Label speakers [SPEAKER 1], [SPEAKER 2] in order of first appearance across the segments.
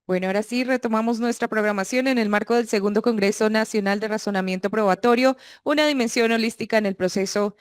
[SPEAKER 1] Bueno, ahora sí retomamos nuestra programación en el marco del segundo Congreso Nacional de Razonamiento Probatorio, una dimensión holística en el proceso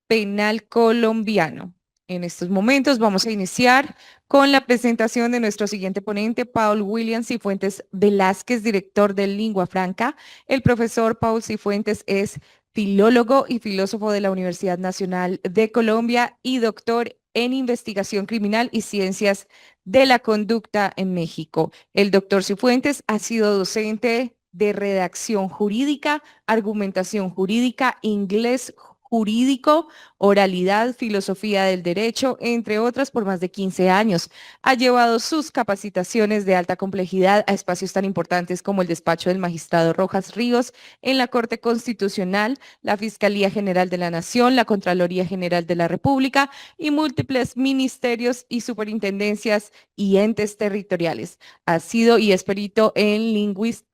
[SPEAKER 1] penal colombiano. En estos momentos vamos a iniciar con la presentación de nuestro siguiente ponente, Paul William Cifuentes Velázquez, director de Lingua Franca. El profesor Paul Cifuentes es filólogo y filósofo de la Universidad Nacional de Colombia y doctor en investigación criminal y ciencias de la conducta en México. El doctor Cifuentes ha sido docente de redacción jurídica, argumentación jurídica, inglés jurídico, oralidad, filosofía del derecho, entre otras, por más de 15 años. Ha llevado sus capacitaciones de alta complejidad a espacios tan importantes como el despacho del magistrado Rojas Ríos en la Corte Constitucional, la Fiscalía General de la Nación, la Contraloría General de la República y múltiples ministerios y superintendencias y entes territoriales. Ha sido y es perito en lingüística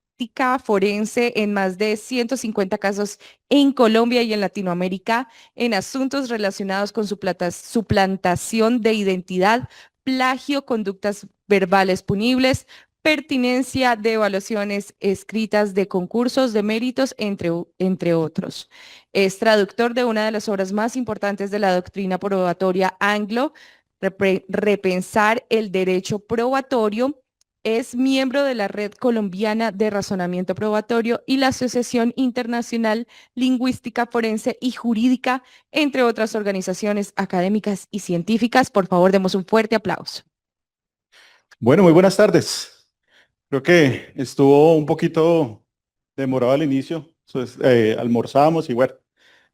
[SPEAKER 1] forense en más de 150 casos en Colombia y en Latinoamérica en asuntos relacionados con suplantación de identidad, plagio, conductas verbales punibles, pertinencia de evaluaciones escritas de concursos de méritos, entre otros. Es traductor de una de las obras más importantes de la doctrina probatoria anglo, Repensar el derecho probatorio. Es miembro de la Red Colombiana de Razonamiento Probatorio y la Asociación Internacional Lingüística Forense y Jurídica, entre otras organizaciones académicas y científicas. Por favor, demos un fuerte aplauso.
[SPEAKER 2] Bueno, muy buenas tardes. Creo que estuvo un poquito demorado al inicio. Almorzamos y bueno,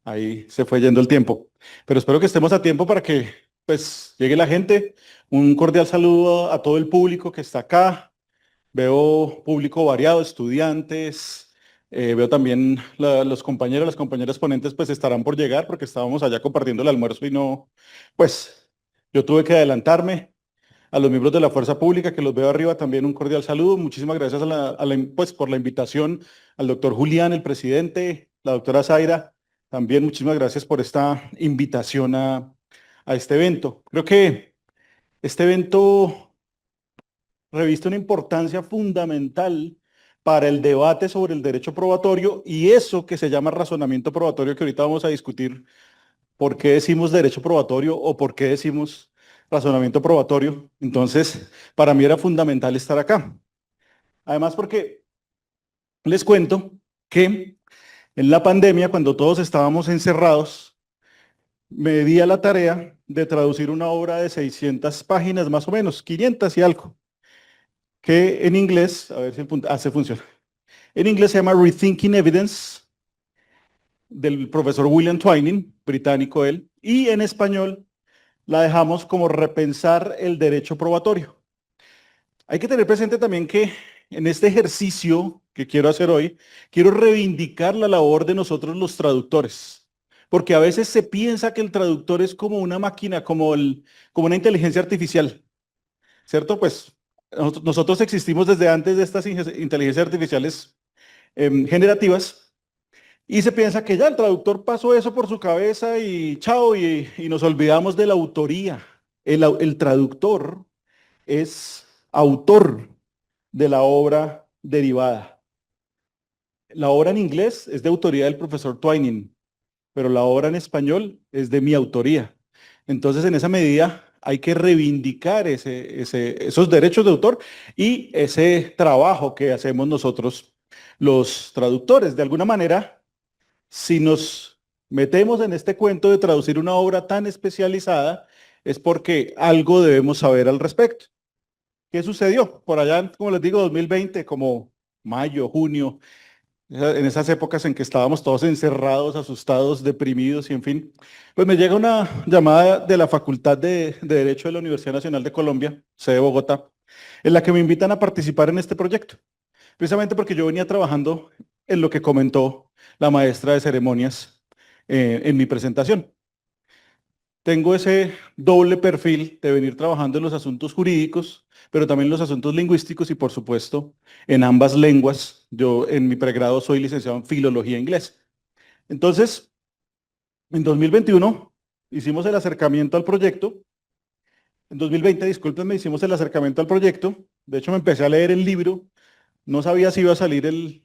[SPEAKER 2] ahí se fue yendo el tiempo. Pero espero que estemos a tiempo para que pues llegue la gente. Un cordial saludo a todo el público que está acá. Veo público variado, estudiantes. Veo también los compañeros, las compañeras ponentes pues estarán por llegar porque estábamos allá compartiendo el almuerzo y no, pues yo tuve que adelantarme. A los miembros de la Fuerza Pública, que los veo arriba, también un cordial saludo. Muchísimas gracias pues, por la invitación al doctor Julián, el presidente, la doctora Zaira. También muchísimas gracias por esta invitación a este evento. Creo que este evento reviste una importancia fundamental para el debate sobre el derecho probatorio y eso que se llama razonamiento probatorio, que ahorita vamos a discutir por qué decimos derecho probatorio o por qué decimos razonamiento probatorio. Entonces, para mí era fundamental estar acá. Además, porque les cuento que en la pandemia, cuando todos estábamos encerrados, me di a la tarea de traducir una obra de 600 páginas, más o menos, 500 y algo, que en inglés, a ver si se funciona. En inglés se llama Rethinking Evidence, del profesor William Twining, británico él, y en español la dejamos como repensar el derecho probatorio. Hay que tener presente también que en este ejercicio que quiero hacer hoy, quiero reivindicar la labor de nosotros los traductores, porque a veces se piensa que el traductor es como una máquina, como una inteligencia artificial, ¿cierto? Pues nosotros existimos desde antes de estas inteligencias artificiales generativas. Y se piensa que ya el traductor pasó eso por su cabeza y chao, y nos olvidamos de la autoría. El traductor es autor de la obra derivada. La obra en inglés es de autoría del profesor Twining, pero la obra en español es de mi autoría. Entonces, en esa medida, hay que reivindicar esos derechos de autor y ese trabajo que hacemos nosotros, los traductores. De alguna manera, si nos metemos en este cuento de traducir una obra tan especializada, es porque algo debemos saber al respecto. ¿Qué sucedió? Por allá, como les digo, 2020, como mayo, junio, en esas épocas en que estábamos todos encerrados, asustados, deprimidos y en fin, pues me llega una llamada de la Facultad de Derecho de la Universidad Nacional de Colombia, sede Bogotá, en la que me invitan a participar en este proyecto, precisamente porque yo venía trabajando en lo que comentó la maestra de ceremonias en mi presentación. Tengo ese doble perfil de venir trabajando en los asuntos jurídicos, pero también en los asuntos lingüísticos y por supuesto en ambas lenguas. Yo en mi pregrado soy licenciado en filología inglés. Entonces, en 2021 hicimos el acercamiento al proyecto. En 2020, discúlpenme, hicimos el acercamiento al proyecto De hecho, me empecé a leer el libro. No sabía si iba a salir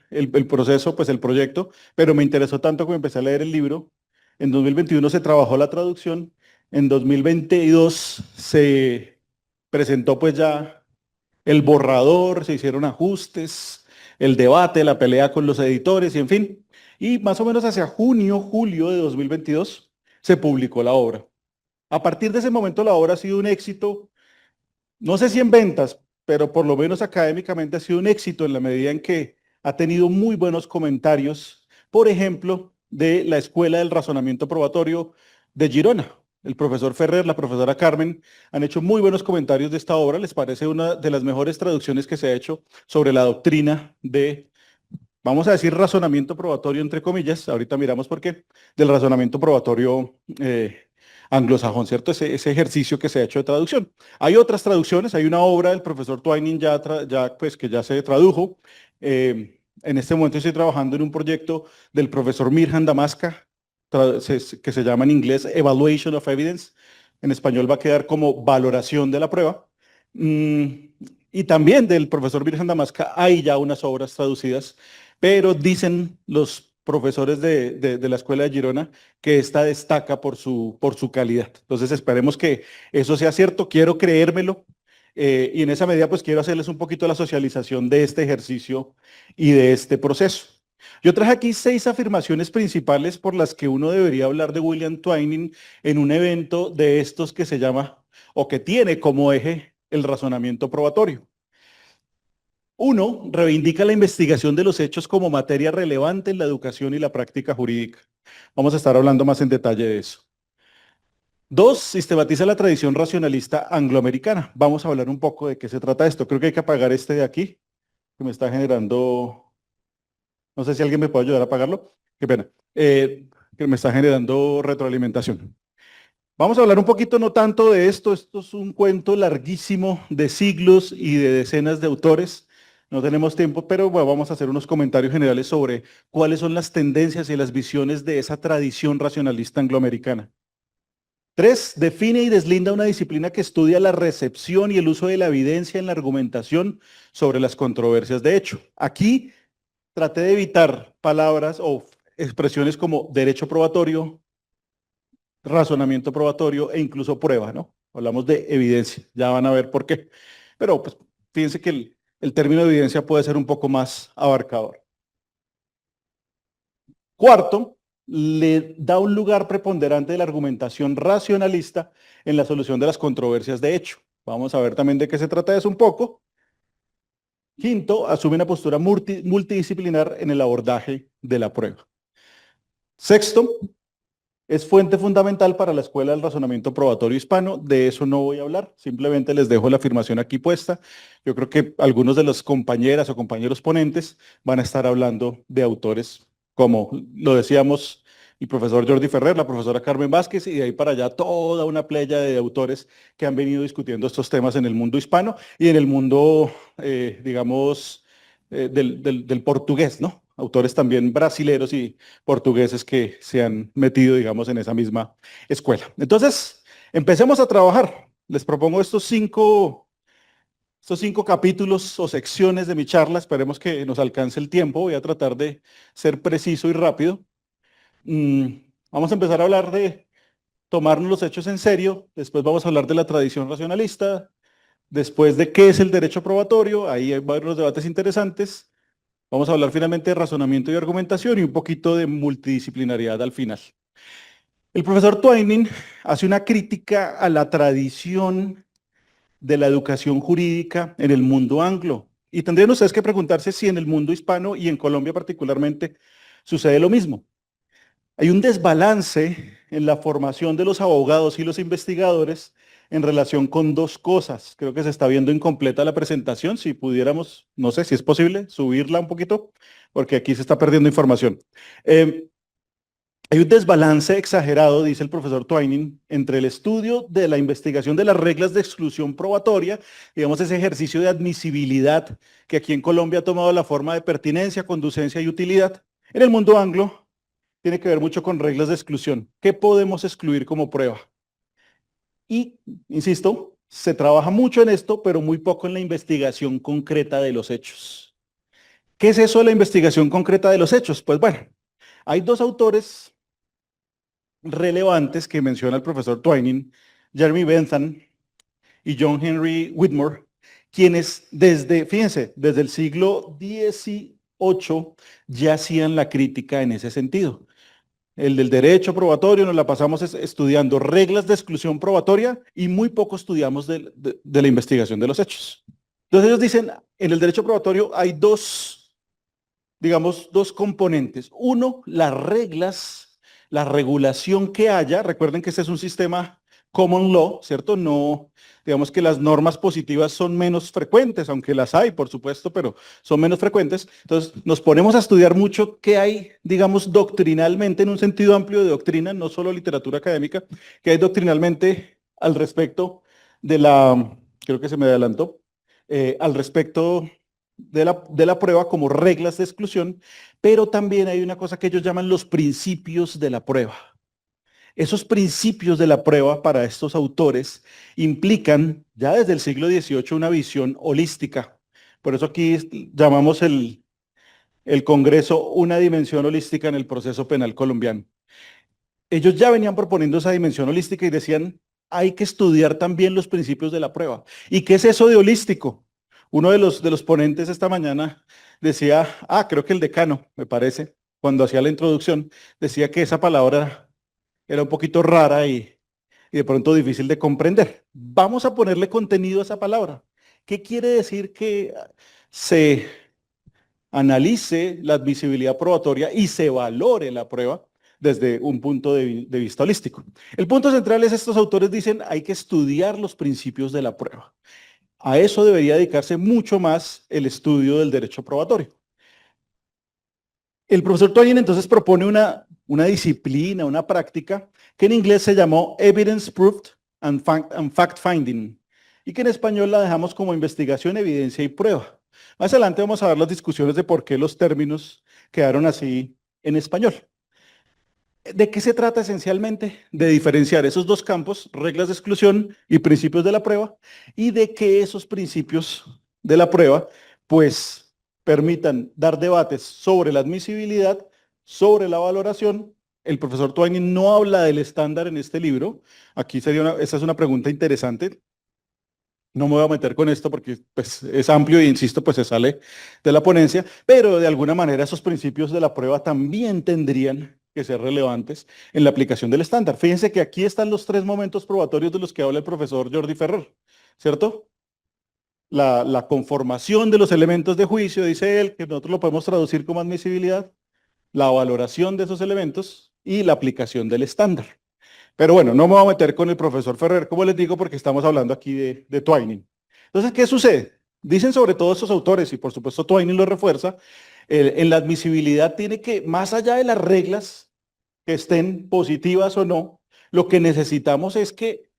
[SPEAKER 2] el proceso, pues el proyecto, pero me interesó tanto que me empecé a leer el libro. En 2021 se trabajó la traducción. En 2022 se presentó pues ya el borrador, se hicieron ajustes, el debate, la pelea con los editores y en fin. Y más o menos hacia junio, julio de 2022 se publicó la obra. A partir de ese momento la obra ha sido un éxito, no sé si en ventas, pero por lo menos académicamente ha sido un éxito en la medida en que ha tenido muy buenos comentarios, por ejemplo, de la Escuela del Razonamiento Probatorio de Girona. El profesor Ferrer, la profesora Carmen, han hecho muy buenos comentarios de esta obra. Les parece una de las mejores traducciones que se ha hecho sobre la doctrina de, vamos a decir, razonamiento probatorio, entre comillas. Ahorita miramos por qué, del razonamiento probatorio anglosajón, ¿cierto? Ese ejercicio que se ha hecho de traducción. Hay otras traducciones, hay una obra del profesor Twining pues, que ya se tradujo. En este momento estoy trabajando en un proyecto del profesor Mirhan Damaska, que se llama en inglés Evaluation of Evidence. En español va a quedar como valoración de la prueba. Y también del profesor Mirhan Damaska hay ya unas obras traducidas, pero dicen los profesores de la Escuela de Girona que esta destaca por su calidad. Entonces esperemos que eso sea cierto, quiero creérmelo, y en esa medida pues quiero hacerles un poquito la socialización de este ejercicio y de este proceso. Yo traje aquí 6 afirmaciones principales por las que uno debería hablar de William Twining en un evento de estos que se llama o que tiene como eje el razonamiento probatorio. 1. Reivindica la investigación de los hechos como materia relevante en la educación y la práctica jurídica. Vamos a estar hablando más en detalle de eso. 2. Sistematiza la tradición racionalista angloamericana. Vamos a hablar un poco de qué se trata esto. Creo que hay que apagar este de aquí, que me está generando, no sé si alguien me puede ayudar a apagarlo. Qué pena. Que me está generando retroalimentación. Vamos a hablar un poquito, no tanto de esto. Esto es un cuento larguísimo de siglos y de decenas de autores. No tenemos tiempo, pero bueno, vamos a hacer unos comentarios generales sobre cuáles son las tendencias y las visiones de esa tradición racionalista angloamericana. 3. Define y deslinda una disciplina que estudia la recepción y el uso de la evidencia en la argumentación sobre las controversias de hecho. Aquí traté de evitar palabras o expresiones como derecho probatorio, razonamiento probatorio e incluso prueba, ¿no? Hablamos de evidencia, ya van a ver por qué. Pero pues fíjense que el término evidencia puede ser un poco más abarcador. Cuarto, le da un lugar preponderante de la argumentación racionalista en la solución de las controversias de hecho. Vamos a ver también de qué se trata eso un poco. Quinto, asume una postura multidisciplinar en el abordaje de la prueba. Sexto, es fuente fundamental para la Escuela del Razonamiento Probatorio Hispano. De eso no voy a hablar, simplemente les dejo la afirmación aquí puesta. Yo creo que algunos de las compañeras o compañeros ponentes van a estar hablando de autores como lo decíamos, el profesor Jordi Ferrer, la profesora Carmen Vázquez, y de ahí para allá toda una playa de autores que han venido discutiendo estos temas en el mundo hispano y en el mundo, digamos, del portugués, ¿no? Autores también brasileros y portugueses que se han metido, digamos, en esa misma escuela. Entonces, empecemos a trabajar. Les propongo estos cinco capítulos o secciones de mi charla. Esperemos que nos alcance el tiempo. Voy a tratar de ser preciso y rápido. Vamos a empezar a hablar de tomarnos los hechos en serio. Después vamos a hablar de la tradición racionalista. Después de qué es el derecho probatorio. Ahí hay varios debates interesantes. Vamos a hablar finalmente de razonamiento y argumentación y un poquito de multidisciplinariedad al final. El profesor Twining hace una crítica a la tradición de la educación jurídica en el mundo anglo. Y tendrían ustedes que preguntarse si en el mundo hispano y en Colombia particularmente sucede lo mismo. Hay un desbalance en la formación de los abogados y los investigadores en relación con dos cosas. Creo que se está viendo incompleta la presentación. Si pudiéramos, no sé si es posible, subirla un poquito, porque aquí se está perdiendo información. Hay un desbalance exagerado, dice el profesor Twining, entre el estudio de la investigación de las reglas de exclusión probatoria, digamos ese ejercicio de admisibilidad que aquí en Colombia ha tomado la forma de pertinencia, conducencia y utilidad. En el mundo anglo tiene que ver mucho con reglas de exclusión. ¿Qué podemos excluir como prueba? Y, insisto, se trabaja mucho en esto, pero muy poco en la investigación concreta de los hechos. ¿Qué es eso de la investigación concreta de los hechos? Pues bueno, hay dos autores relevantes que menciona el profesor Twining, Jeremy Bentham y John Henry Whitmore, quienes fíjense, desde el siglo XVIII ya hacían la crítica en ese sentido. El del derecho probatorio nos la pasamos estudiando reglas de exclusión probatoria y muy poco estudiamos de la investigación de los hechos. Entonces ellos dicen, en el derecho probatorio hay dos, digamos, dos componentes. Uno, las reglas, la regulación que haya. Recuerden que este es un sistema common law, ¿cierto? No, digamos que las normas positivas son menos frecuentes, aunque las hay, por supuesto, pero son menos frecuentes. Entonces, nos ponemos a estudiar mucho qué hay, digamos, doctrinalmente, en un sentido amplio de doctrina, no solo literatura académica, qué hay doctrinalmente al respecto de creo que se me adelantó, al respecto de la prueba como reglas de exclusión, pero también hay una cosa que ellos llaman los principios de la prueba. Esos principios de la prueba para estos autores implican ya desde el siglo XVIII una visión holística. Por eso aquí llamamos el Congreso una dimensión holística en el proceso penal colombiano. Ellos ya venían proponiendo esa dimensión holística y decían, hay que estudiar también los principios de la prueba. ¿Y qué es eso de holístico? Uno de los ponentes esta mañana decía, creo que el decano, me parece, cuando hacía la introducción, decía que esa palabra era un poquito rara y de pronto difícil de comprender. Vamos a ponerle contenido a esa palabra. ¿Qué quiere decir que se analice la admisibilidad probatoria y se valore la prueba desde un punto de vista holístico? El punto central es, estos autores dicen, hay que estudiar los principios de la prueba. A eso debería dedicarse mucho más el estudio del derecho probatorio. El profesor Twain entonces propone una disciplina, una práctica, que en inglés se llamó Evidence Proved and Fact Finding, y que en español la dejamos como investigación, evidencia y prueba. Más adelante vamos a ver las discusiones de por qué los términos quedaron así en español. ¿De qué se trata esencialmente? De diferenciar esos dos campos, reglas de exclusión y principios de la prueba, y de que esos principios de la prueba, pues, permitan dar debates sobre la admisibilidad, sobre la valoración. El profesor Twining no habla del estándar en este libro. Aquí esa es una pregunta interesante. No me voy a meter con esto porque pues, es amplio y insisto, pues se sale de la ponencia, pero de alguna manera esos principios de la prueba también tendrían que ser relevantes en la aplicación del estándar. Fíjense que aquí están los tres momentos probatorios de los que habla el profesor Jordi Ferrer, ¿cierto? La conformación de los elementos de juicio, dice él, que nosotros lo podemos traducir como admisibilidad, la valoración de esos elementos y la aplicación del estándar. Pero bueno, no me voy a meter con el profesor Ferrer, como les digo, porque estamos hablando aquí de Twining. Entonces, ¿qué sucede? Dicen sobre todo estos autores, y por supuesto Twining lo refuerza, en la admisibilidad tiene que, más allá de las reglas que estén positivas o no, lo que necesitamos es que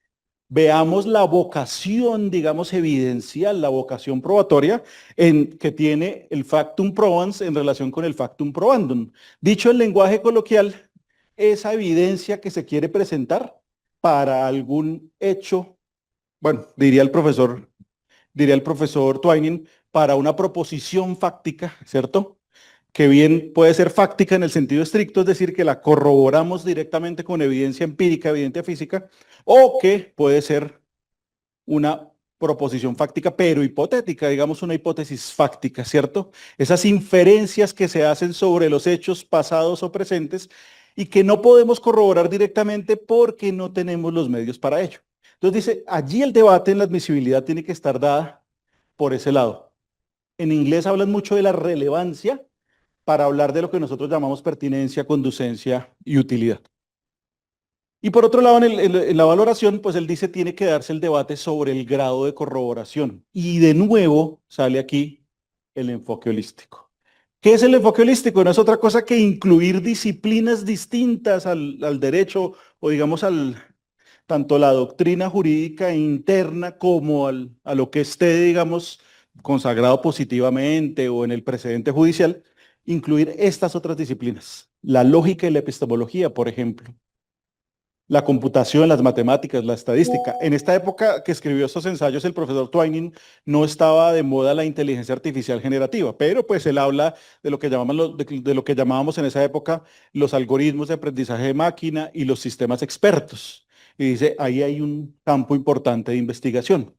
[SPEAKER 2] veamos la vocación, digamos, evidencial, la vocación probatoria que tiene el factum probans en relación con el factum probandum. Dicho en lenguaje coloquial, esa evidencia que se quiere presentar para algún hecho, bueno, diría el profesor Twining, para una proposición fáctica, ¿cierto? Que bien puede ser fáctica en el sentido estricto, es decir, que la corroboramos directamente con evidencia empírica, evidencia física, o que puede ser una proposición fáctica, pero hipotética, digamos una hipótesis fáctica, ¿cierto? Esas inferencias que se hacen sobre los hechos pasados o presentes y que no podemos corroborar directamente porque no tenemos los medios para ello. Entonces dice, allí el debate en la admisibilidad tiene que estar dada por ese lado. En inglés hablan mucho de la relevancia para hablar de lo que nosotros llamamos pertinencia, conducencia y utilidad. Y por otro lado, en la valoración, pues él dice tiene que darse el debate sobre el grado de corroboración. Y de nuevo sale aquí el enfoque holístico. ¿Qué es el enfoque holístico? No es otra cosa que incluir disciplinas distintas al derecho o digamos tanto la doctrina jurídica interna como a lo que esté, digamos, consagrado positivamente o en el precedente judicial, incluir estas otras disciplinas. La lógica y la epistemología, por ejemplo, la computación, las matemáticas, la estadística. En esta época que escribió estos ensayos, el profesor Twining no estaba de moda la inteligencia artificial generativa, pero pues él habla de lo que de lo que llamábamos en esa época los algoritmos de aprendizaje de máquina y los sistemas expertos. Y dice, ahí hay un campo importante de investigación.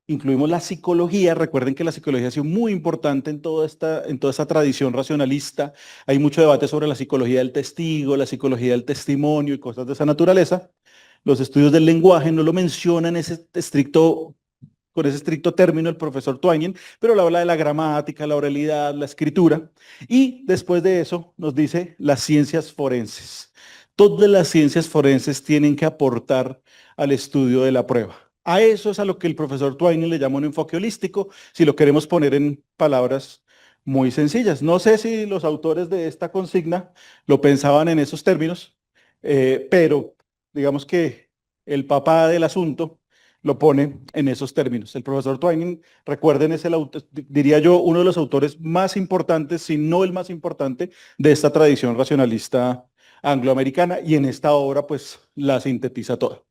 [SPEAKER 2] Incluimos la psicología. Recuerden que la psicología ha sido muy importante en toda esta tradición racionalista. Hay mucho debate sobre la psicología del testigo, la psicología del testimonio y cosas de esa naturaleza. Los estudios del lenguaje no lo mencionan con ese estricto término el profesor Twining, pero él habla de la gramática, la oralidad, la escritura. Y después de eso nos dice las ciencias forenses. Todas las ciencias forenses tienen que aportar al estudio de la prueba. A eso es a lo que el profesor Twining le llama un enfoque holístico, si lo queremos poner en palabras muy sencillas. No sé si los autores de esta consigna lo pensaban en esos términos, pero digamos que el papá del asunto lo pone en esos términos. El profesor Twining, recuerden, es diría yo, uno de los autores más importantes, si no el más importante, de esta tradición racionalista angloamericana, y en esta obra pues la sintetiza toda.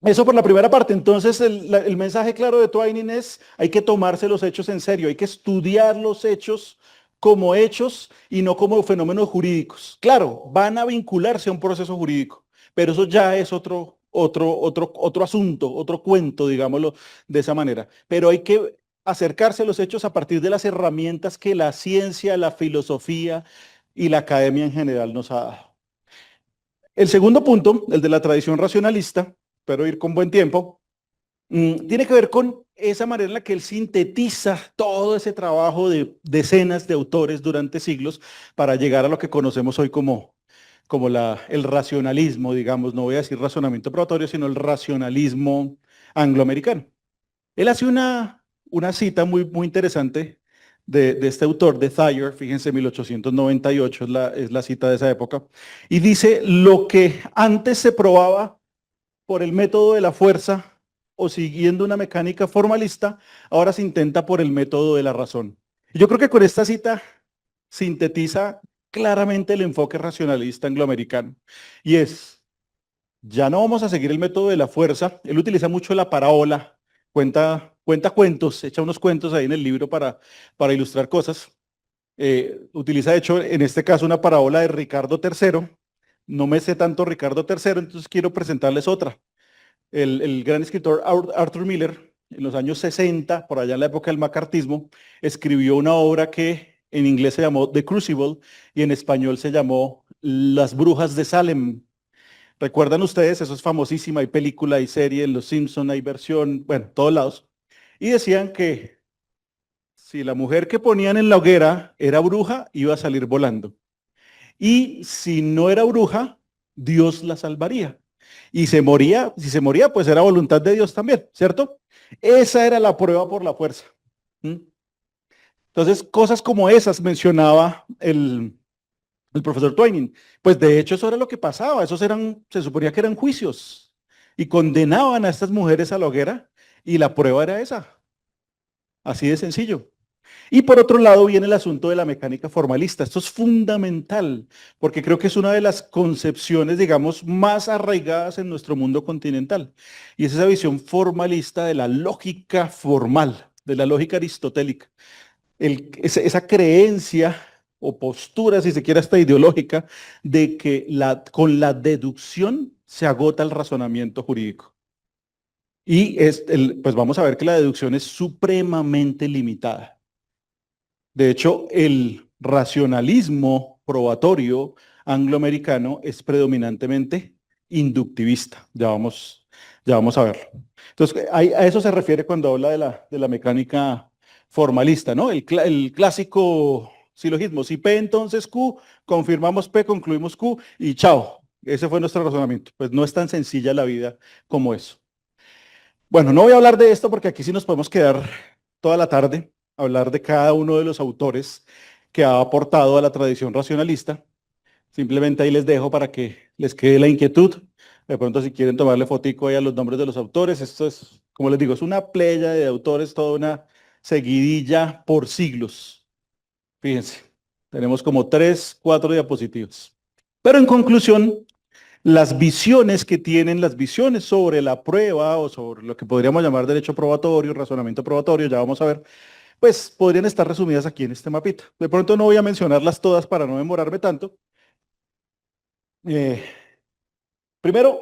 [SPEAKER 2] Eso por la primera parte. Entonces, el mensaje claro de Twining es, hay que tomarse los hechos en serio, hay que estudiar los hechos como hechos y no como fenómenos jurídicos. Claro, van a vincularse a un proceso jurídico, pero eso ya es otro asunto, otro cuento, digámoslo de esa manera. Pero hay que acercarse a los hechos a partir de las herramientas que la ciencia, la filosofía y la academia en general nos ha dado. El segundo punto, el de la tradición racionalista, espero ir con buen tiempo, tiene que ver con esa manera en la que él sintetiza todo ese trabajo de decenas de autores durante siglos para llegar a lo que conocemos hoy como el racionalismo, digamos, no voy a decir razonamiento probatorio, sino el racionalismo angloamericano. Él hace una cita muy interesante de este autor, de Thayer, fíjense, 1898 es la cita de esa época, y dice, lo que antes se probaba por el método de la fuerza o siguiendo una mecánica formalista, ahora se intenta por el método de la razón. Yo creo que con esta cita sintetiza claramente el enfoque racionalista angloamericano. Y es, ya no vamos a seguir el método de la fuerza. Él utiliza mucho la parábola, cuenta cuentos, echa unos cuentos ahí en el libro para ilustrar cosas. Utiliza, de hecho, en este caso una parábola de Ricardo III. No me sé tanto Ricardo III, entonces quiero presentarles otra. El gran escritor Arthur Miller, en los años 60, por allá en la época del macartismo, escribió una obra que en inglés se llamó The Crucible y en español se llamó Las Brujas de Salem. ¿Recuerdan ustedes? Eso es famosísima, hay película, hay serie, en Los Simpson hay versión, bueno, todos lados. Y decían que si la mujer que ponían en la hoguera era bruja, iba a salir volando. Y si no era bruja, Dios la salvaría. Y se moría, si se moría, pues era voluntad de Dios también, ¿cierto? Esa era la prueba por la fuerza. ¿Mm? Entonces, cosas como esas mencionaba el profesor Twining. Pues de hecho eso era lo que pasaba, se suponía que eran juicios y condenaban a estas mujeres a la hoguera y la prueba era esa. Así de sencillo. Y por otro lado viene el asunto de la mecánica formalista. Esto es fundamental porque creo que es una de las concepciones, digamos, más arraigadas en nuestro mundo continental. Y es esa visión formalista de la lógica formal, de la lógica aristotélica. Esa creencia o postura, si se quiere hasta ideológica, de que con la deducción se agota el razonamiento jurídico. Y pues vamos a ver que la deducción es supremamente limitada. De hecho, el racionalismo probatorio angloamericano es predominantemente inductivista. Ya vamos a verlo. Entonces, a eso se refiere cuando habla de la mecánica formalista, ¿no? El clásico silogismo. Si P, entonces Q, confirmamos P, concluimos Q y chao. Ese fue nuestro razonamiento. Pues no es tan sencilla la vida como eso. Bueno, no voy a hablar de esto porque aquí sí nos podemos quedar toda la tarde, a hablar de cada uno de los autores que ha aportado a la tradición racionalista. Simplemente ahí les dejo para que les quede la inquietud. De pronto si quieren tomarle fotico ahí a los nombres de los autores, esto es, como les digo, es una playa de autores, toda una seguidilla por siglos. Fíjense, tenemos como 3, 4 diapositivas. Pero en conclusión, las visiones que tienen, las visiones sobre la prueba o sobre lo que podríamos llamar derecho probatorio, razonamiento probatorio, ya vamos a ver, pues podrían estar resumidas aquí en este mapita. De pronto no voy a mencionarlas todas para no demorarme tanto. Eh, Primero,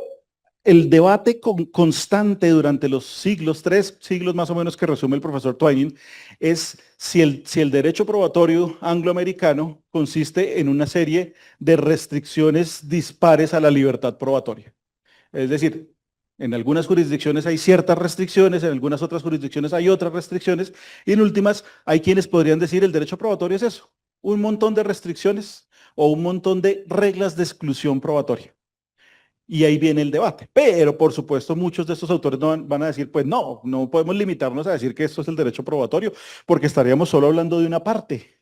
[SPEAKER 2] el debate constante durante los siglos, 3 siglos más o menos que resume el profesor Twining, es si el derecho probatorio angloamericano consiste en una serie de restricciones dispares a la libertad probatoria. Es decir, en algunas jurisdicciones hay ciertas restricciones, en algunas otras jurisdicciones hay otras restricciones, y en últimas hay quienes podrían decir el derecho probatorio es eso, un montón de restricciones o un montón de reglas de exclusión probatoria. Y ahí viene el debate. Pero, por supuesto, muchos de estos autores no van a decir, pues no, no podemos limitarnos a decir que esto es el derecho probatorio, porque estaríamos solo hablando de una parte,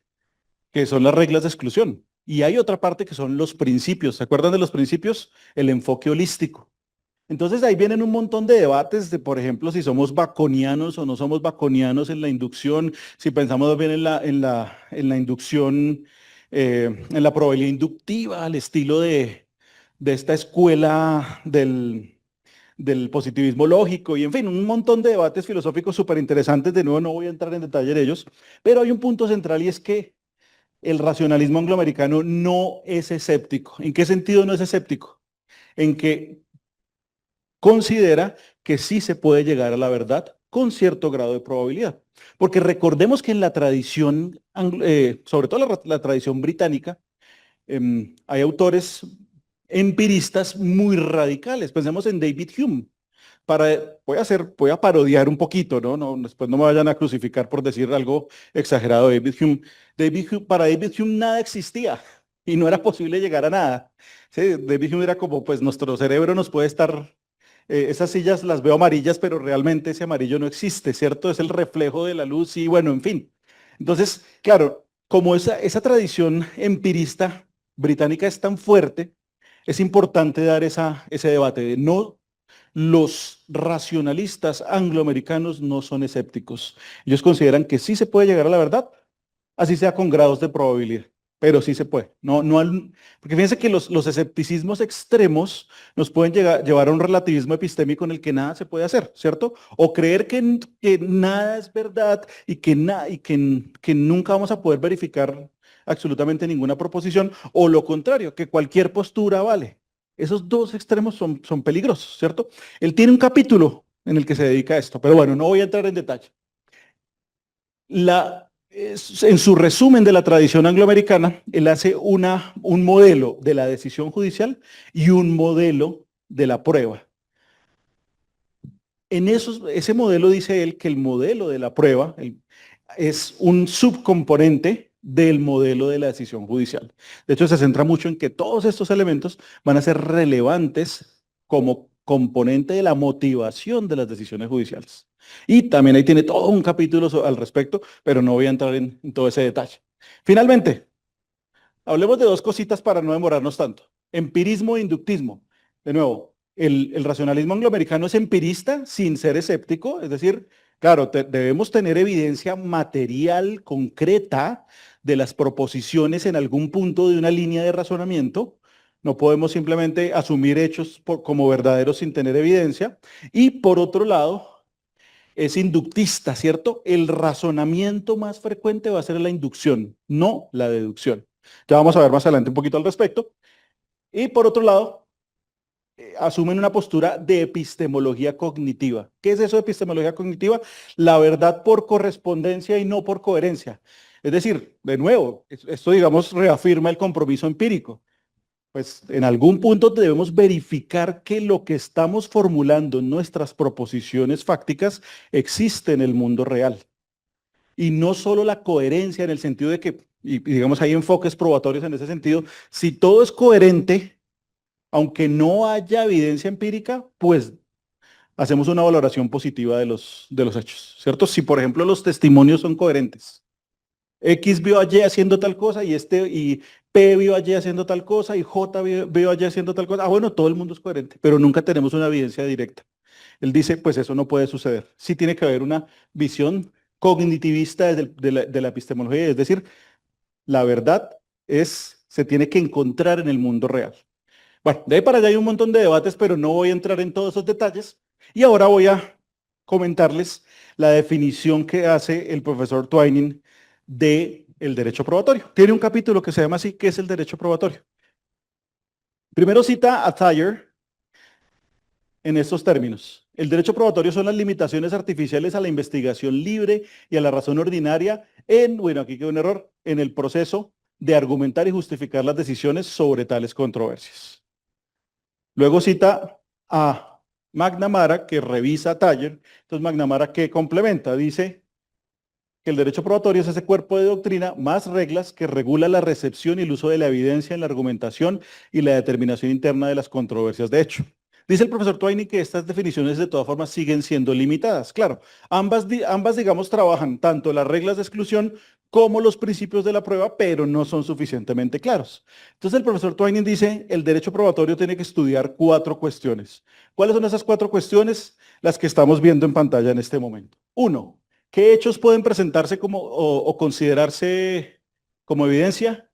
[SPEAKER 2] que son las reglas de exclusión. Y hay otra parte que son los principios. ¿Se acuerdan de los principios? El enfoque holístico. Entonces ahí vienen un montón de debates de, por ejemplo, si somos baconianos o no somos baconianos en la inducción, si pensamos bien en la inducción, en la probabilidad inductiva, al estilo de esta escuela del positivismo lógico y en fin, un montón de debates filosóficos súper interesantes. De nuevo, no voy a entrar en detalle de ellos, pero hay un punto central y es que el racionalismo angloamericano no es escéptico. ¿En qué sentido no es escéptico? En que considera que sí se puede llegar a la verdad con cierto grado de probabilidad. Porque recordemos que en la tradición, sobre todo la tradición británica, hay autores empiristas muy radicales. Pensemos en David Hume. Voy a parodiar un poquito, ¿no? Después no me vayan a crucificar por decir algo exagerado de David Hume. Para David Hume nada existía y no era posible llegar a nada. Sí, David Hume era como, pues nuestro cerebro nos puede estar, esas sillas las veo amarillas, pero realmente ese amarillo no existe, ¿cierto? Es el reflejo de la luz y bueno, en fin. Entonces, claro, como esa tradición empirista británica es tan fuerte, es importante dar ese debate de no, los racionalistas angloamericanos no son escépticos. Ellos consideran que sí se puede llegar a la verdad, así sea con grados de probabilidad, pero sí se puede. Porque fíjense que los escepticismos extremos nos pueden llevar a un relativismo epistémico en el que nada se puede hacer, ¿cierto? O creer que nada es verdad y que nunca vamos a poder verificar absolutamente ninguna proposición, o lo contrario, que cualquier postura vale. Esos dos extremos son peligrosos, ¿cierto? Él tiene un capítulo en el que se dedica a esto, pero bueno, no voy a entrar en detalle. En su resumen de la tradición angloamericana, él hace un modelo de la decisión judicial y un modelo de la prueba. Ese modelo dice él que el modelo de la prueba es un subcomponente del modelo de la decisión judicial. De hecho, se centra mucho en que todos estos elementos van a ser relevantes como componente de la motivación de las decisiones judiciales. Y también ahí tiene todo un capítulo al respecto, pero no voy a entrar en todo ese detalle. Finalmente, hablemos de dos cositas para no demorarnos tanto. Empirismo e inductismo. De nuevo, el racionalismo angloamericano es empirista sin ser escéptico, es decir, claro, debemos tener evidencia material, concreta, de las proposiciones en algún punto de una línea de razonamiento. No podemos simplemente asumir hechos como verdaderos sin tener evidencia. Y por otro lado, es inductista, ¿cierto? El razonamiento más frecuente va a ser la inducción, no la deducción. Ya vamos a ver más adelante un poquito al respecto. Y por otro lado, asumen una postura de epistemología cognitiva. ¿Qué es eso de epistemología cognitiva? La verdad por correspondencia y no por coherencia. Es decir, de nuevo, esto digamos reafirma el compromiso empírico. Pues en algún punto debemos verificar que lo que estamos formulando en nuestras proposiciones fácticas existe en el mundo real. Y no solo la coherencia en el sentido de que, y digamos, hay enfoques probatorios en ese sentido, si todo es coherente, aunque no haya evidencia empírica, pues hacemos una valoración positiva de los hechos, ¿cierto? Si, por ejemplo, los testimonios son coherentes. X vio a Y haciendo tal cosa y P vio a Y haciendo tal cosa y J vio a Y haciendo tal cosa. Ah, bueno, todo el mundo es coherente, pero nunca tenemos una evidencia directa. Él dice, pues eso no puede suceder. Sí tiene que haber una visión cognitivista de la epistemología, es decir, la verdad se tiene que encontrar en el mundo real. Bueno, de ahí para allá hay un montón de debates, pero no voy a entrar en todos esos detalles. Y ahora voy a comentarles la definición que hace el profesor Twining de el derecho probatorio. Tiene un capítulo que se llama así, ¿qué es el derecho probatorio? Primero cita a Thayer en estos términos. El derecho probatorio son las limitaciones artificiales a la investigación libre y a la razón ordinaria bueno, aquí quedó un error, en el proceso de argumentar y justificar las decisiones sobre tales controversias. Luego cita a McNamara, que revisa a Thayer. Entonces, McNamara, ¿qué complementa? Dice que el derecho probatorio es ese cuerpo de doctrina más reglas que regula la recepción y el uso de la evidencia en la argumentación y la determinación interna de las controversias de hecho. Dice el profesor Twining que estas definiciones de todas formas siguen siendo limitadas. Claro, ambas digamos, trabajan tanto las reglas de exclusión como los principios de la prueba, pero no son suficientemente claros. Entonces el profesor Twining dice, el derecho probatorio tiene que estudiar 4 cuestiones. ¿Cuáles son esas 4 cuestiones? Las que estamos viendo en pantalla en este momento. 1. ¿Qué hechos pueden presentarse como o considerarse como evidencia?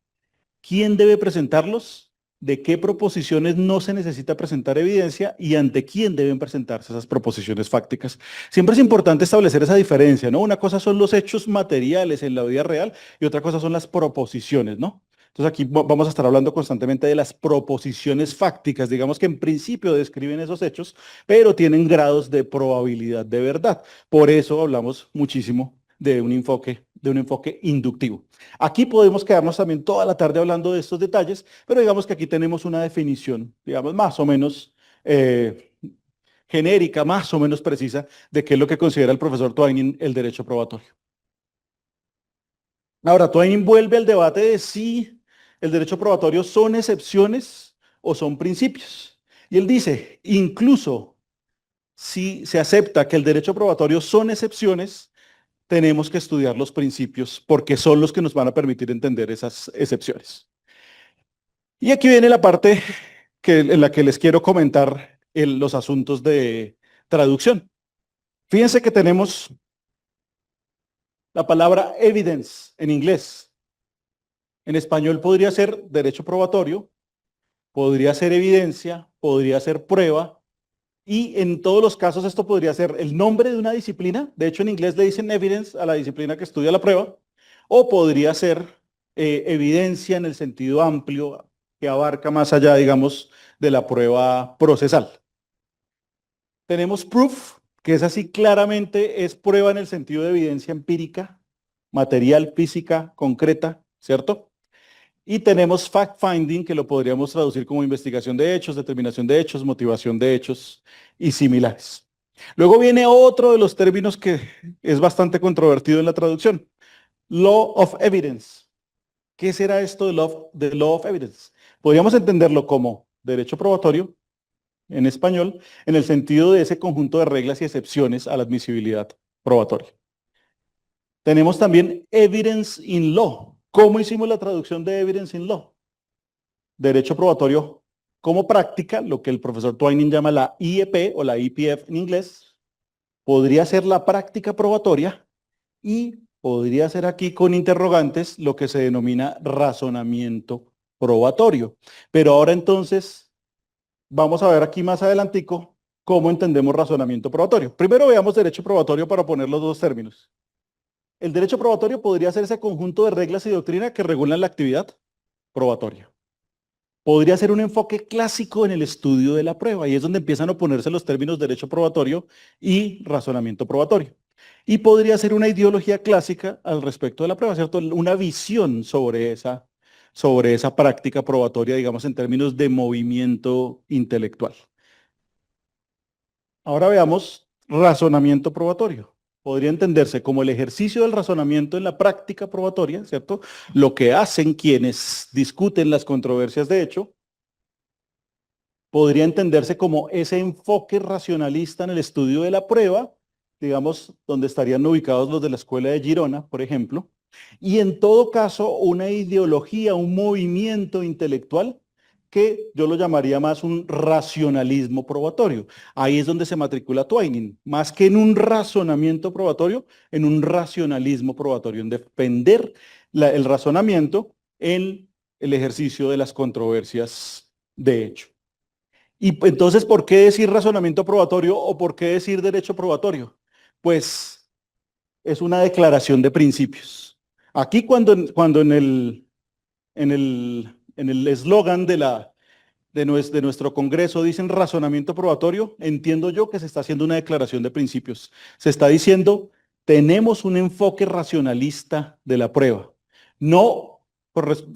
[SPEAKER 2] ¿Quién debe presentarlos? ¿De qué proposiciones no se necesita presentar evidencia? ¿Y ante quién deben presentarse esas proposiciones fácticas? Siempre es importante establecer esa diferencia, ¿no? Una cosa son los hechos materiales en la vida real y otra cosa son las proposiciones, ¿no? Entonces aquí vamos a estar hablando constantemente de las proposiciones fácticas, digamos que en principio describen esos hechos, pero tienen grados de probabilidad de verdad. Por eso hablamos muchísimo de un enfoque inductivo. Aquí podemos quedarnos también toda la tarde hablando de estos detalles, pero digamos que aquí tenemos una definición, digamos, más o menos genérica, más o menos precisa, de qué es lo que considera el profesor Twining el derecho probatorio. Ahora, Twining vuelve al debate de si el derecho probatorio son excepciones o son principios. Y él dice, incluso si se acepta que el derecho probatorio son excepciones, tenemos que estudiar los principios porque son los que nos van a permitir entender esas excepciones. Y aquí viene la parte en la que les quiero comentar los asuntos de traducción. Fíjense que tenemos la palabra evidence en inglés. En español podría ser derecho probatorio, podría ser evidencia, podría ser prueba, y en todos los casos esto podría ser el nombre de una disciplina. De hecho, en inglés le dicen evidence a la disciplina que estudia la prueba, o podría ser evidencia en el sentido amplio que abarca más allá, digamos, de la prueba procesal. Tenemos proof, que es así claramente, es prueba en el sentido de evidencia empírica, material, física, concreta, ¿cierto? Y tenemos fact-finding, que lo podríamos traducir como investigación de hechos, determinación de hechos, motivación de hechos y similares. Luego viene otro de los términos que es bastante controvertido en la traducción, law of evidence. ¿Qué será esto de law of evidence? Podríamos entenderlo como derecho probatorio, en español, en el sentido de ese conjunto de reglas y excepciones a la admisibilidad probatoria. Tenemos también evidence in law. ¿Cómo hicimos la traducción de evidence in law? Derecho probatorio como práctica, lo que el profesor Twining llama la IEP o la EPF en inglés, podría ser la práctica probatoria y podría ser aquí con interrogantes lo que se denomina razonamiento probatorio. Pero ahora entonces vamos a ver aquí más adelantico cómo entendemos razonamiento probatorio. Primero veamos derecho probatorio para poner los dos términos. El derecho probatorio podría ser ese conjunto de reglas y doctrina que regulan la actividad probatoria. Podría ser un enfoque clásico en el estudio de la prueba y es donde empiezan a oponerse los términos derecho probatorio y razonamiento probatorio. Y podría ser una ideología clásica al respecto de la prueba, ¿cierto? Una visión sobre esa práctica probatoria, digamos, en términos de movimiento intelectual. Ahora veamos razonamiento probatorio. Podría entenderse como el ejercicio del razonamiento en la práctica probatoria, ¿cierto? Lo que hacen quienes discuten las controversias de hecho. Podría entenderse como ese enfoque racionalista en el estudio de la prueba, digamos, donde estarían ubicados los de la Escuela de Girona, por ejemplo. Y en todo caso, una ideología, un movimiento intelectual que yo lo llamaría más un racionalismo probatorio. Ahí es donde se matricula Twining, más que en un razonamiento probatorio, en un racionalismo probatorio, en defender el razonamiento en el ejercicio de las controversias de hecho. Y entonces, ¿por qué decir razonamiento probatorio o por qué decir derecho probatorio? Pues es una declaración de principios. Aquí cuando en el eslogan de nuestro Congreso dicen razonamiento probatorio, entiendo yo que se está haciendo una declaración de principios. Se está diciendo, tenemos un enfoque racionalista de la prueba. No,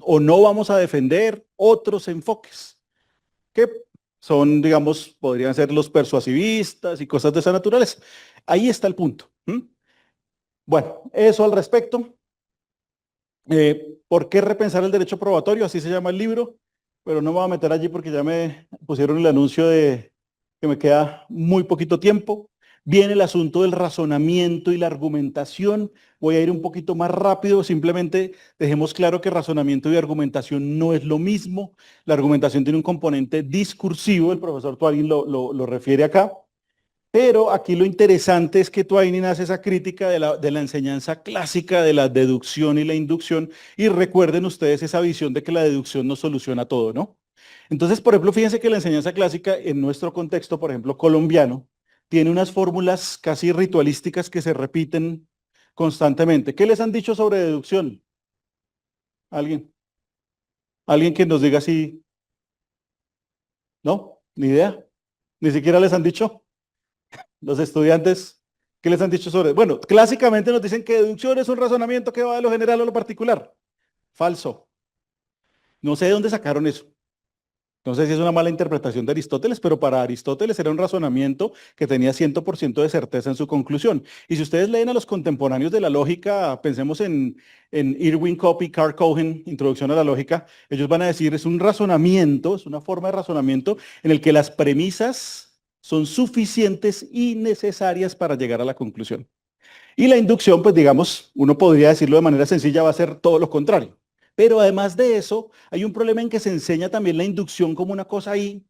[SPEAKER 2] o no vamos a defender otros enfoques, que son, digamos, podrían ser los persuasivistas y cosas de esa naturaleza. Ahí está el punto. Bueno, eso al respecto. ¿Por qué repensar el derecho probatorio? Así se llama el libro, pero no me voy a meter allí porque ya me pusieron el anuncio de que me queda muy poquito tiempo. Viene el asunto del razonamiento y la argumentación. Voy a ir un poquito más rápido, simplemente dejemos claro que razonamiento y argumentación no es lo mismo. La argumentación tiene un componente discursivo, el profesor Tuarin lo refiere acá. Pero aquí lo interesante es que Twain hace esa crítica de la enseñanza clásica de la deducción y la inducción, y recuerden ustedes esa visión de que la deducción no soluciona todo, ¿no? Entonces, por ejemplo, fíjense que la enseñanza clásica en nuestro contexto, por ejemplo, colombiano, tiene unas fórmulas casi ritualísticas que se repiten constantemente. ¿Qué les han dicho sobre deducción? ¿Alguien? ¿Alguien que nos diga si? ¿No? ¿Ni idea? ¿Ni siquiera les han dicho? Los estudiantes, ¿qué les han dicho sobre? Bueno, clásicamente nos dicen que deducción es un razonamiento que va de lo general a lo particular. Falso. No sé de dónde sacaron eso. No sé si es una mala interpretación de Aristóteles, pero para Aristóteles era un razonamiento que tenía 100% de certeza en su conclusión. Y si ustedes leen a los contemporáneos de la lógica, pensemos en Irwin Copy, Carl Cohen, Introducción a la Lógica, ellos van a decir, es un razonamiento, es una forma de razonamiento en el que las premisas son suficientes y necesarias para llegar a la conclusión. Y la inducción, pues digamos, uno podría decirlo de manera sencilla, va a ser todo lo contrario. Pero además de eso, hay un problema en que se enseña también la inducción como una cosa ahí,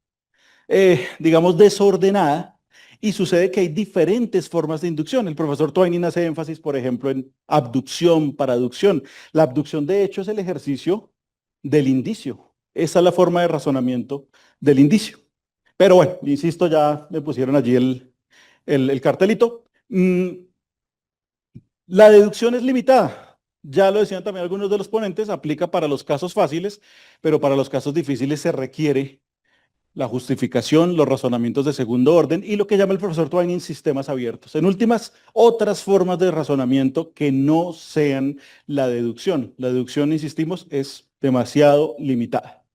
[SPEAKER 2] digamos, desordenada, y sucede que hay diferentes formas de inducción. El profesor Twain hace énfasis, por ejemplo, en abducción, paraducción. La abducción, de hecho, es el ejercicio del indicio. Esa es la forma de razonamiento del indicio. Pero bueno, insisto, ya me pusieron allí el cartelito. La deducción es limitada. Ya lo decían también algunos de los ponentes, aplica para los casos fáciles, pero para los casos difíciles se requiere la justificación, los razonamientos de segundo orden y lo que llama el profesor Twain sistemas abiertos. En últimas, otras formas de razonamiento que no sean la deducción. La deducción, insistimos, es demasiado limitada.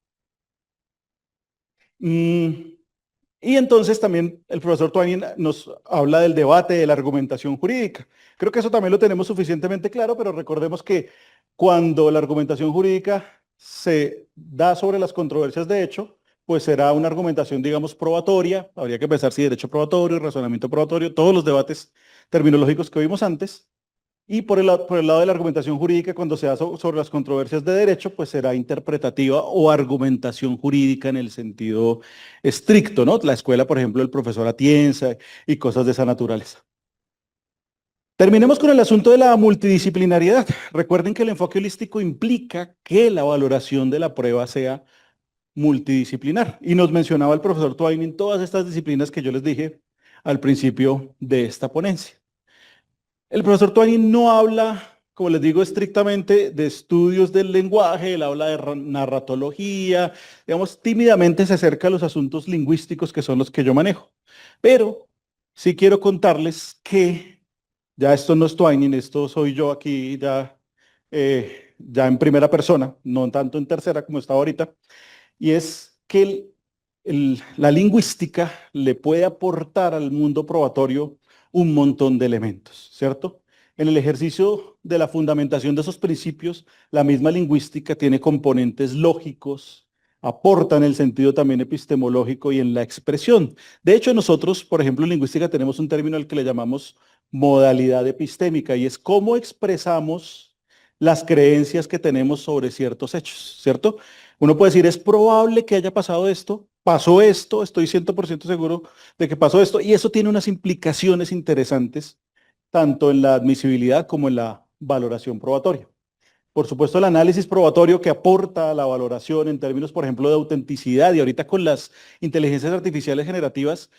[SPEAKER 2] Y entonces también el profesor Twain nos habla del debate de la argumentación jurídica. Creo que eso también lo tenemos suficientemente claro, pero recordemos que cuando la argumentación jurídica se da sobre las controversias de hecho, pues será una argumentación, digamos, probatoria. Habría que pensar si derecho probatorio, razonamiento probatorio, todos los debates terminológicos que vimos antes. Y por el lado de la argumentación jurídica, cuando se da sobre las controversias de derecho, pues será interpretativa o argumentación jurídica en el sentido estricto, ¿no? La escuela, por ejemplo, del profesor Atienza y cosas de esa naturaleza. Terminemos con el asunto de la multidisciplinariedad. Recuerden que el enfoque holístico implica que la valoración de la prueba sea multidisciplinar. Y nos mencionaba el profesor Twain todas estas disciplinas que yo les dije al principio de esta ponencia. El profesor Twain no habla, como les digo, estrictamente de estudios del lenguaje, él habla de narratología, digamos, tímidamente se acerca a los asuntos lingüísticos que son los que yo manejo. Pero sí quiero contarles que ya esto no es Twain, esto soy yo aquí ya en primera persona, no tanto en tercera como está ahorita, y es que la lingüística le puede aportar al mundo probatorio un montón de elementos, ¿cierto? En el ejercicio de la fundamentación de esos principios, la misma lingüística tiene componentes lógicos, aporta en el sentido también epistemológico y en la expresión. De hecho, nosotros, por ejemplo, en lingüística tenemos un término al que le llamamos modalidad epistémica y es cómo expresamos las creencias que tenemos sobre ciertos hechos, ¿cierto? Uno puede decir, es probable que haya pasó esto, estoy 100% seguro de que pasó esto, y eso tiene unas implicaciones interesantes, tanto en la admisibilidad como en la valoración probatoria. Por supuesto, el análisis probatorio que aporta a la valoración en términos, por ejemplo, de autenticidad, y ahorita con las inteligencias artificiales generativas,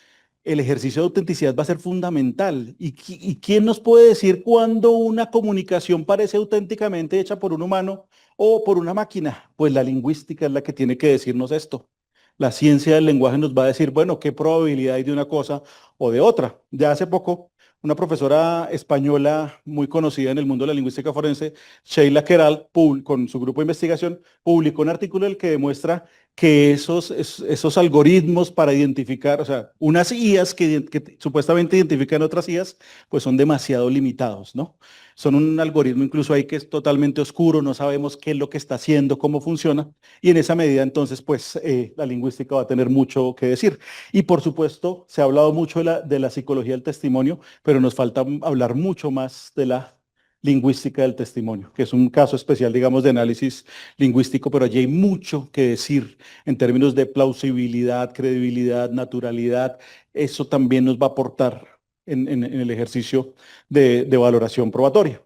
[SPEAKER 2] el ejercicio de autenticidad va a ser fundamental. ¿Y quién nos puede decir cuándo una comunicación parece auténticamente hecha por un humano o por una máquina? Pues la lingüística es la que tiene que decirnos esto. La ciencia del lenguaje nos va a decir, bueno, qué probabilidad hay de una cosa o de otra. Ya hace poco, una profesora española muy conocida en el mundo de la lingüística forense, Sheila Queralt, con su grupo de investigación, publicó un artículo en el que demuestra que esos algoritmos para identificar, o sea, unas IAs que supuestamente identifican otras IAs, pues son demasiado limitados, ¿no? Son un algoritmo incluso ahí que es totalmente oscuro, no sabemos qué es lo que está haciendo, cómo funciona, y en esa medida entonces, pues la lingüística va a tener mucho que decir. Y por supuesto, se ha hablado mucho de la psicología del testimonio, pero nos falta hablar mucho más de la lingüística del testimonio, que es un caso especial, digamos, de análisis lingüístico, pero allí hay mucho que decir en términos de plausibilidad, credibilidad, naturalidad. Eso también nos va a aportar en el ejercicio de valoración probatoria.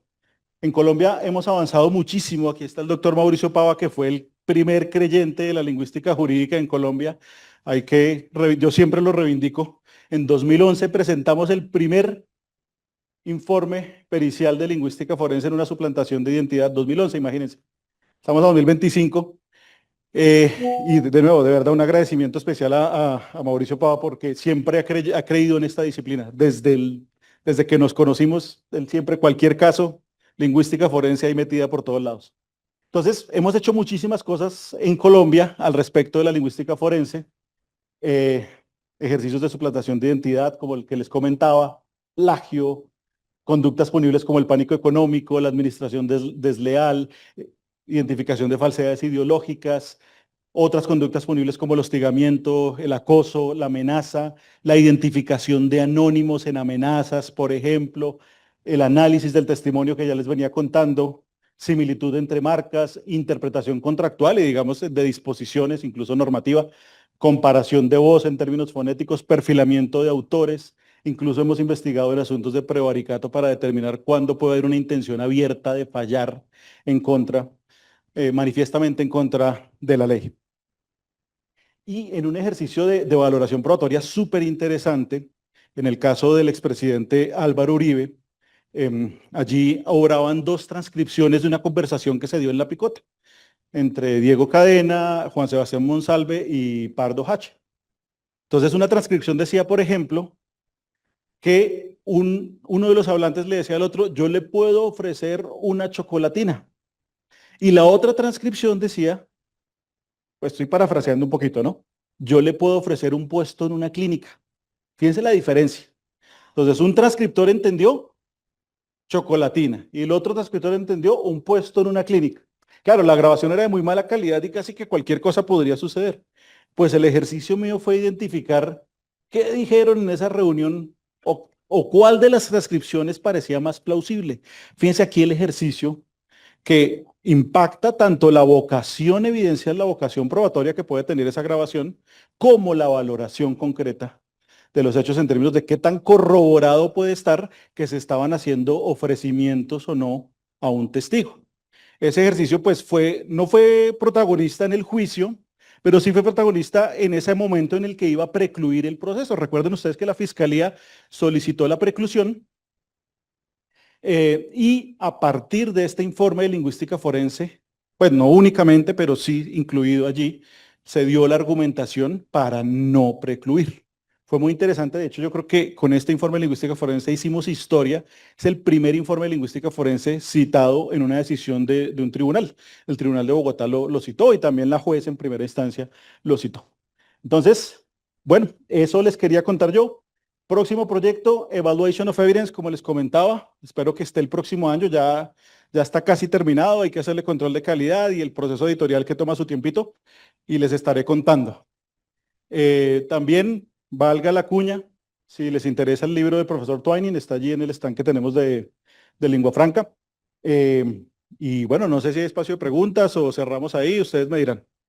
[SPEAKER 2] En Colombia hemos avanzado muchísimo. Aquí está el doctor Mauricio Pava, que fue el primer creyente de la lingüística jurídica en Colombia. Yo siempre lo reivindico. En 2011 presentamos el primer informe pericial de lingüística forense en una suplantación de identidad. 2011, imagínense. Estamos a 2025. Y de nuevo, de verdad, un agradecimiento especial a Mauricio Pava porque siempre ha creído en esta disciplina. Desde que nos conocimos, él siempre, cualquier caso, lingüística forense ahí metida por todos lados. Entonces, hemos hecho muchísimas cosas en Colombia al respecto de la lingüística forense. eh, Ejercicios de suplantación de identidad, como el que les comentaba, plagio, conductas punibles como el pánico económico, la administración desleal, identificación de falsedades ideológicas, otras conductas punibles como el hostigamiento, el acoso, la amenaza, la identificación de anónimos en amenazas, por ejemplo, el análisis del testimonio que ya les venía contando, similitud entre marcas, interpretación contractual y digamos de disposiciones, incluso normativa, comparación de voz en términos fonéticos, perfilamiento de autores. Incluso hemos investigado en asuntos de prevaricato para determinar cuándo puede haber una intención abierta de fallar en contra, manifiestamente en contra de la ley. Y en un ejercicio de valoración probatoria súper interesante, en el caso del expresidente Álvaro Uribe, allí obraban dos transcripciones de una conversación que se dio en La Picota entre Diego Cadena, Juan Sebastián Monsalve y Pardo Hache. Entonces, una transcripción decía, por ejemplo, que uno de los hablantes le decía al otro, yo le puedo ofrecer una chocolatina. Y la otra transcripción decía, pues estoy parafraseando un poquito, ¿no? Yo le puedo ofrecer un puesto en una clínica. Fíjense la diferencia. Entonces, un transcriptor entendió chocolatina y el otro transcriptor entendió un puesto en una clínica. Claro, la grabación era de muy mala calidad y casi que cualquier cosa podría suceder. Pues el ejercicio mío fue identificar qué dijeron en esa reunión o cuál de las transcripciones parecía más plausible. Fíjense aquí el ejercicio que impacta tanto la vocación, evidencia la vocación probatoria que puede tener esa grabación, como la valoración concreta de los hechos en términos de qué tan corroborado puede estar que se estaban haciendo ofrecimientos o no a un testigo. Ese ejercicio pues no fue protagonista en el juicio, pero sí fue protagonista en ese momento en el que iba a precluir el proceso. Recuerden ustedes que la fiscalía solicitó la preclusión y a partir de este informe de lingüística forense, pues no únicamente, pero sí incluido allí, se dio la argumentación para no precluir. Fue muy interesante, de hecho yo creo que con este informe de lingüística forense hicimos historia. Es el primer informe de lingüística forense citado en una decisión de un tribunal. El Tribunal de Bogotá lo citó y también la juez en primera instancia lo citó. Entonces, bueno, eso les quería contar yo. Próximo proyecto, Evaluation of Evidence, como les comentaba, espero que esté el próximo año, ya está casi terminado, hay que hacerle control de calidad y el proceso editorial que toma su tiempito y les estaré contando. También, valga la cuña, si les interesa el libro del profesor Twining, está allí en el stand que tenemos de lengua franca. Y bueno, no sé si hay espacio de preguntas o cerramos ahí, ustedes me dirán.